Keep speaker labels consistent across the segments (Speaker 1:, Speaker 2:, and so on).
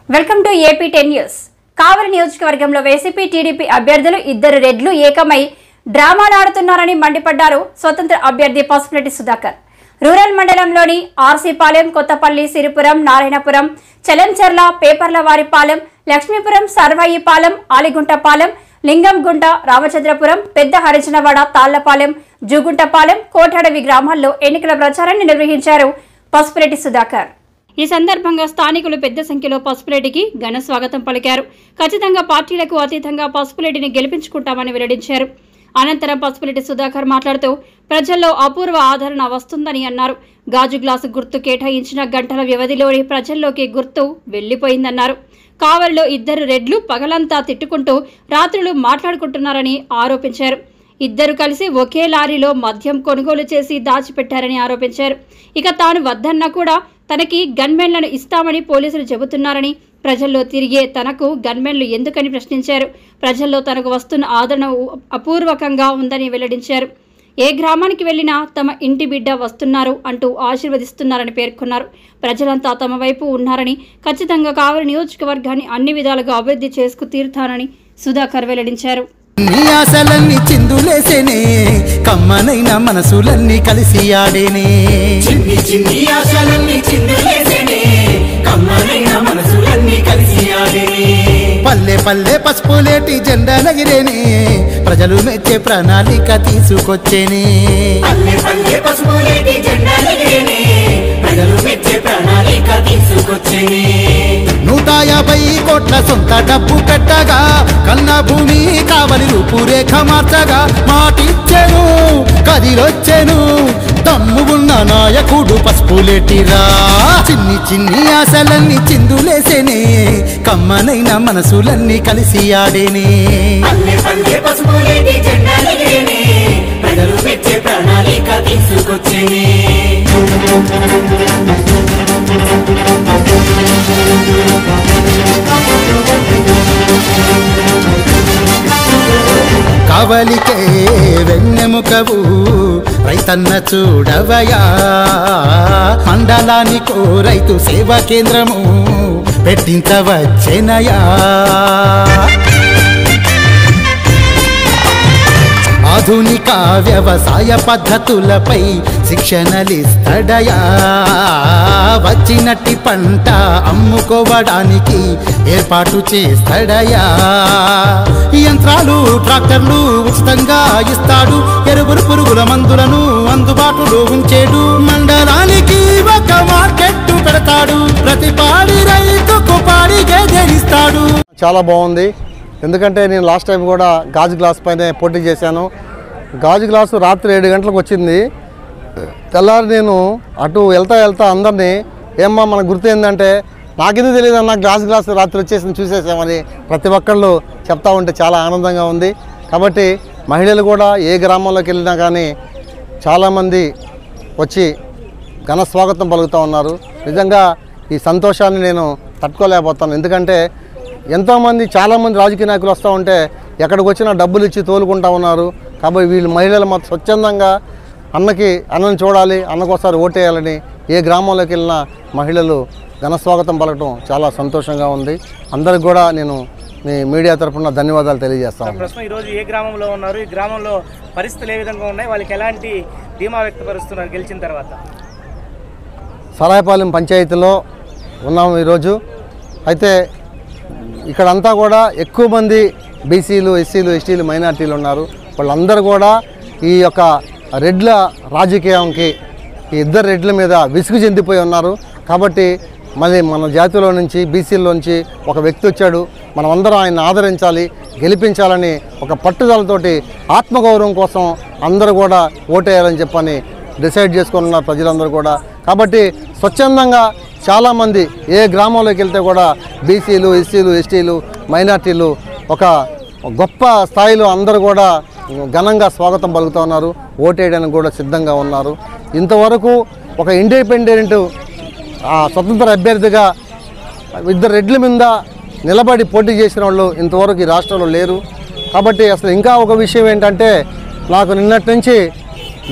Speaker 1: Welcome to AP 10 news. Kavali నియోజకవర్గంలో YCP TDP అభ్యర్థులు ఇద్దరు రెడ్లు ఏకమై డ్రామాలాడుతున్నారని మండిపడ్డారు స్వతంత్ర అభ్యర్థి పసుపులెట్టి సుధాకర్. రూరల్ మండలంలోని ఆర్సీపాలెం, కొత్తపల్లి, సిరిపురం, నారాయణపురం, చెలంచెర్ల, పేపర్లవారిపాలెం, లక్ష్మీపురం, సర్వాయిపాలెం, ఆలిగుంటపాలెం, లింగంగుంట, రామచంద్రపురం, పెద్ద హరిజనవాడ, తాళ్లపాలెం, జూగుంటపాలెం, కోటడవి గ్రామాల్లో ఎన్నికల ప్రచారాన్ని నిర్వహించారు పసుపులెట్టి సుధాకర్. ఈ సందర్భంగా స్థానికులు పెద్ద సంఖ్యలో పసుపులెట్టికి ఘన స్వాగతం పలికారు. ఖచ్చితంగా పార్టీలకు అతీతంగా పసుపులెట్టిని గెలిపించుకుంటామని వెల్లడించారు. అనంతరం పసుపులెట్టి సుధాకర్ మాట్లాడుతూ ప్రజల్లో అపూర్వ ఆదరణ వస్తుందని అన్నారు. గాజు గ్లాసు గుర్తు కేటాయించిన గంటల వ్యవధిలోని ప్రజల్లోకి గుర్తు వెళ్లిపోయిందన్నారు. కావలిలో ఇద్దరు రెడ్లు పగలంతా తిట్టుకుంటూ రాత్రులు మాట్లాడుకుంటున్నారని ఆరోపించారు. ఇద్దరు కలిసి ఒకే లారీలో మద్యం కొనుగోలు చేసి దాచిపెట్టారని ఆరోపించారు. ఇక తాను వద్దన్నా కూడా తనకి గన్మెన్లను ఇస్తామని పోలీసులు చెబుతున్నారని, ప్రజల్లో తిరిగే తనకు గన్మెన్లు ఎందుకని ప్రశ్నించారు. ప్రజల్లో తనకు వస్తున్న ఆదరణ అపూర్వకంగా ఉందని వెల్లడించారు. ఏ గ్రామానికి వెళ్లినా తమ ఇంటి బిడ్డ వస్తున్నారు అంటూ ఆశీర్వదిస్తున్నారని పేర్కొన్నారు. ప్రజలంతా తమ వైపు ఉన్నారని, ఖచ్చితంగా కావలి నియోజకవర్గాన్ని అన్ని విధాలుగా అభివృద్ధి చేసుకు తీరుతానని సుధాకర్ వెల్లడించారు.
Speaker 2: నీ ఆశలన్నీ చిందులేసేనే, కమ్మనైన మనసులన్నీ కలిసి ఆడేనే. చిన్ని చిన్ని ఆశలన్నీ చిందులేసేనే, కమ్మనైన మనసులన్నీ కలిసి ఆడేనే. పల్లె పల్లె పసుపులేటి జెండా నగిరేనే, ప్రజలు మెచ్చే ప్రణాళిక తీసుకొచ్చేనే. పల్లె పల్లె పసుపులేటి జెండా నగిరేనే, ప్రజలు మెచ్చే ప్రణాళిక తీసుకొచ్చేనే. 150 కోట్ల సొంత డబ్బు పెట్టగా, కన్న భూమి కావలి రూపురేఖ మార్చగా, మాటిచ్చెను కదిలొచ్చెను దమ్ము ఉన్న నాయకుడు పసుపులెట్టిరా. చిన్ని చిన్ని ఆశలన్నీ చిందులేసేనే, కమ్మనైన మనసులన్నీ కలిసి ఆడేనే. ప్రజలు మెచ్చే ప్రణాళిక తీసుకొచ్చేనే. కావలికే వెన్నెముకవు రైతన్న చూడవయా, మండలానికో రైతు సేవా కేంద్రము పెట్టించవచ్చెనయా. ఆధునిక వ్యవసాయ పద్ధతులపై శిక్షణలిస్తడయా, వచ్చినట్టి పంట అమ్ముకోవడానికి ఏర్పాటు చేస్తాడయా. యంత్రాలు ట్రాక్టర్లు ఉచితంగా ఇస్తాడు, ఎరువులు పురుగుల మందులను అందుబాటులో ఉంచేడు. మండలానికి ఒక మార్కెట్ పెడతాడు, ప్రతి పాడి రైతుకు పాడి గేదెనిస్తాడు. చాలా బాగుంది. ఎందుకంటే నేను లాస్ట్ టైం కూడా గాజు గ్లాస్ పైన పోటీ చేశాను. గాజు గ్లాసు రాత్రి 7 గంటలకు వచ్చింది. తెల్లారి నేను అటు వెళ్తా అందరినీ, ఏమ్మా మన గుర్తు ఏంటంటే, నాకెందుకు తెలియదు అన్న గ్లాసు రాత్రి వచ్చేసి చూసేసామని ప్రతి ఒక్కళ్ళు చెప్తా ఉంటే చాలా ఆనందంగా ఉంది. కాబట్టి మహిళలు కూడా ఏ గ్రామంలోకి వెళ్ళినా కానీ చాలామంది వచ్చి ఘన స్వాగతం పలుకుతూ ఉన్నారు. నిజంగా ఈ సంతోషాన్ని నేను తట్టుకోలేకపోతాను. ఎందుకంటే ఎంతోమంది చాలామంది రాజకీయ నాయకులు వస్తూ ఉంటే ఎక్కడికి వచ్చినా డబ్బులు ఇచ్చి తోలుకుంటూ ఉన్నారు. కాబట్టి వీళ్ళు మహిళలు మాత్రం స్వచ్ఛందంగా అన్నని చూడాలి, అన్నకోసారి ఓటేయాలని ఏ గ్రామంలోకి వెళ్ళినా మహిళలు ఘన స్వాగతం పలకడం చాలా సంతోషంగా ఉంది. అందరికి కూడా నేను మీ మీడియా తరఫున ధన్యవాదాలు తెలియజేస్తాను.
Speaker 3: ప్రస్తుతం ఈరోజు ఏ గ్రామంలో ఉన్నారు, ఈ గ్రామంలో పరిస్థితులు ఏ విధంగా ఉన్నాయి, వాళ్ళకి ఎలాంటి ధీమా వ్యక్తపరుస్తున్నారు గెలిచిన తర్వాత?
Speaker 2: సరాయపాలెం పంచాయతీలో ఉన్నాము ఈరోజు. అయితే ఇక్కడంతా కూడా ఎక్కువ మంది బీసీలు, ఎస్సీలు, ఎస్టీలు, మైనార్టీలు ఉన్నారు. వాళ్ళందరూ కూడా ఈ యొక్క రెడ్ల రాజకీయానికి, ఈ ఇద్దరు రెడ్ల మీద విసుగు చెందిపోయి ఉన్నారు. కాబట్టి మళ్ళీ మన జాతిలో నుంచి, బీసీల్లోంచి ఒక వ్యక్తి వచ్చాడు, మనమందరం ఆయన ఆదరించాలి, గెలిపించాలని ఒక పట్టుదలతోటి ఆత్మగౌరవం కోసం అందరూ కూడా ఓటేయాలని చెప్పని డిసైడ్ చేసుకున్నారు ప్రజలందరూ కూడా. కాబట్టి స్వచ్ఛందంగా చాలామంది ఏ గ్రామంలోకి వెళ్తే కూడా బీసీలు, ఎస్సీలు, ఎస్టీలు, మైనార్టీలు ఒక గొప్ప స్థాయిలో అందరూ కూడా ఘనంగా స్వాగతం పలుకుతూ ఉన్నారు. ఓటేయడానికి కూడా సిద్ధంగా ఉన్నారు. ఇంతవరకు ఒక ఇండిపెండెంట్ స్వతంత్ర అభ్యర్థిగా ఇద్దరు రెడ్ల మీద నిలబడి పోటీ చేసిన వాళ్ళు ఇంతవరకు ఈ రాష్ట్రంలో లేరు. కాబట్టి అసలు ఇంకా ఒక విషయం ఏంటంటే, నాకు నిన్నటి నుంచి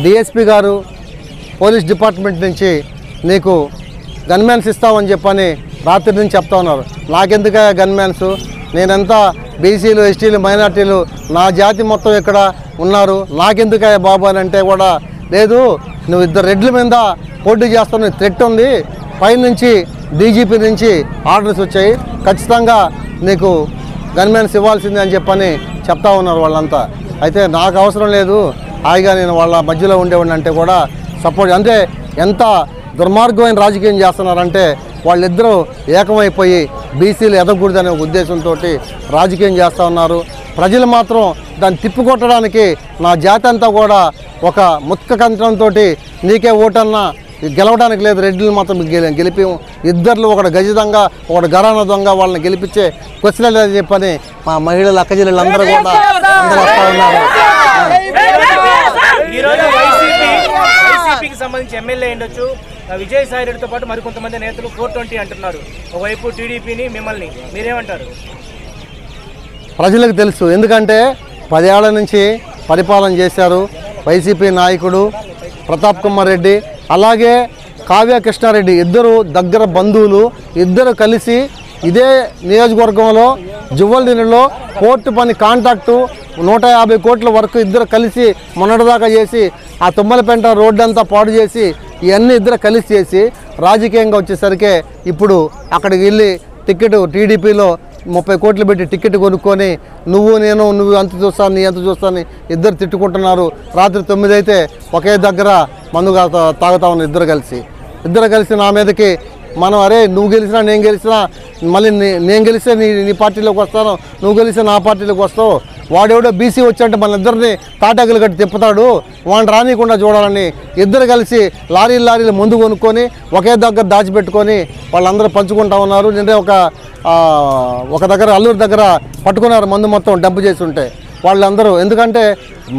Speaker 2: డిఎస్పీ గారు పోలీస్ డిపార్ట్మెంట్ నుంచి నీకు గన్మెన్స్ ఇస్తామని చెప్పని
Speaker 4: రాత్రి నుంచి చెప్తా ఉన్నారు. నాకెందుక గన్మ్యాన్స్, నేనంతా బీసీలు, ఎస్టీలు, మైనార్టీలు, నా జాతి మొత్తం ఇక్కడ ఉన్నారు, నాకెందుక బాబు అని అంటే కూడా లేదు, నువ్వు ఇద్దరు రెడ్ల మీద పోటీ చేస్తున్న థ్రెట్ ఉంది, పైనుంచి డీజీపీ నుంచి ఆర్డర్స్ వచ్చాయి, ఖచ్చితంగా నీకు గన్మ్యాన్స్ ఇవ్వాల్సిందే అని చెప్పని చెప్తా ఉన్నారు వాళ్ళంతా. అయితే నాకు అవసరం లేదు, హాయిగా నేను వాళ్ళ మధ్యలో ఉండేవాడిని అంటే కూడా సపోర్ట్. అంటే ఎంత దుర్మార్గమైన రాజకీయం చేస్తున్నారంటే వాళ్ళిద్దరూ ఏకమైపోయి బీసీలు ఎదగకూడదనే ఉద్దేశంతో రాజకీయం చేస్తూ ఉన్నారు. ప్రజలు మాత్రం దాన్ని తిప్పికొట్టడానికి నా జాతి అంతా కూడా ఒక ముత్క కంచంతో నీకే ఓటన్నా గెలవడానికి లేదు, రెడ్డిలు మాత్రం గెలిపి ఇద్దరు, ఒకటి గజ దొంగ, ఒకటి గరాన దొంగ, వాళ్ళని గెలిపించే క్వశ్చన్ లేదని చెప్పని మా మహిళలు, అక్కజల్లందరూ కూడా అందరూ వస్తూ ఉన్నారు.
Speaker 3: వైసీపీకి సంబంధించి ఎమ్మెల్యే ఉండొచ్చు విజయసాయి రెడ్డితో పాటు మరికొంతమంది నేతలు 420 అంటున్నారు. ఒకవైపు టీడీపీని, మిమ్మల్ని మీరేమంటారు?
Speaker 4: ప్రజలకు తెలుసు, ఎందుకంటే 10 ఏళ్ల నుంచి పరిపాలన చేశారు వైసీపీ నాయకుడు ప్రతాప్ కుమార్ రెడ్డి, అలాగే కావ్య కృష్ణారెడ్డి, ఇద్దరు దగ్గర బంధువులు, ఇద్దరు కలిసి ఇదే నియోజకవర్గంలో జువ్వలదిన్నెలో పోర్టు పని కాంట్రాక్టు 150 కోట్ల వరకు ఇద్దరు కలిసి మొన్నటిదాకా చేసి, ఆ తుమ్మలపేంట రోడ్డు అంతా పాడు చేసి, ఇవన్నీ ఇద్దరు కలిసి చేసి రాజకీయంగా వచ్చేసరికి ఇప్పుడు అక్కడికి వెళ్ళి టికెట్ టీడీపీలో 30 కోట్లు పెట్టి టికెట్ కొనుక్కొని నువ్వు అంత చూస్తాను, నీ అంత చూస్తాను ఇద్దరు తిట్టుకుంటున్నారు. రాత్రి 9 అయితే ఒకే దగ్గర మందుగా తాగుతా ఉన్నారు ఇద్దరు కలిసి నా మీదకి మనం అరే నువ్వు గెలిచినా నేను గెలిచినా మళ్ళీ నేను గెలిస్తే నీ పార్టీలోకి వస్తాను, నువ్వు గెలిస్తే నా పార్టీలోకి వస్తావు, వాడెవడో బీసీ వచ్చాడంటే మన ఇద్దరిని తాటాకులు కట్టి తిప్పుతాడు, వాడిని రానియకుండా చూడాలని ఇద్దరు కలిసి లారీలు ముందు కొనుక్కొని ఒకే దగ్గర దాచిపెట్టుకొని వాళ్ళందరూ పంచుకుంటా ఉన్నారు. నిన్నే ఒక దగ్గర అల్లూరు దగ్గర పట్టుకున్నారు మందు మొత్తం డంప్ చేసి ఉంటే వాళ్ళందరూ. ఎందుకంటే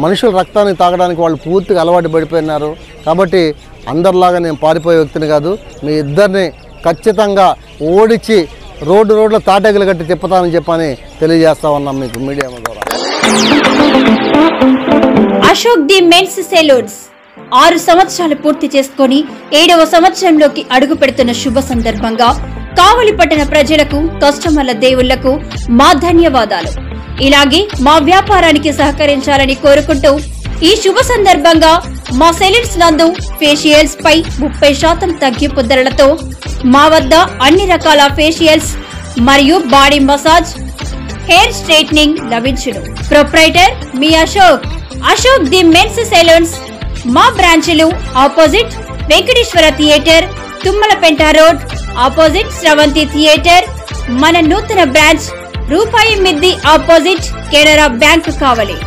Speaker 4: మనుషుల రక్తాన్ని తాగడానికి వాళ్ళు పూర్తిగా అలవాటు పడిపోయినారు. కాబట్టి అందరిలాగా నేను పారిపోయే వ్యక్తిని కాదు, మీ ఇద్దరిని ఖచ్చితంగా ఓడించి రోడ్లో తాటేగులు కట్టి తిప్పుతానని చెప్పని తెలియజేస్తా ఉన్నాం మీకు మీడియా ద్వారా.
Speaker 1: అశోక్ ది మెన్స్ సెలూన్స్ 6 సంవత్సరాలు పూర్తి చేసుకొని 7వ సంవత్సరంలోకి అడుగు పెడుతున్న శుభ సందర్భంగా కావలి పట్టణ ప్రజలకు, కస్టమర్ల దేవుళ్లకు మా ధన్యవాదాలు. ఇలాగే మా వ్యాపారానికి సహకరించాలని కోరుకుంటూ ఈ శుభ సందర్భంగా మా సెలూన్స్ నందు ఫేషియల్స్ పై 30% తగ్గింపు ధరలతో మా వద్ద అన్ని రకాల ఫేషియల్స్ మరియు బాడీ మసాజ్, హెయిర్ స్ట్రైట్నింగ్ లభించును. ప్రొప్రైటర్ మీ అశోక్ ది మెన్స్ సెలూన్స్. మా బ్రాంచ్లు opposite Venkateswara theatre, Tummalapenta road opposite Sravanthi theatre. మన నూతన బ్రాంచ్ రూపాయి మిద్ది ఆపోజిట్ కెనరా బ్యాంక్ కావలి.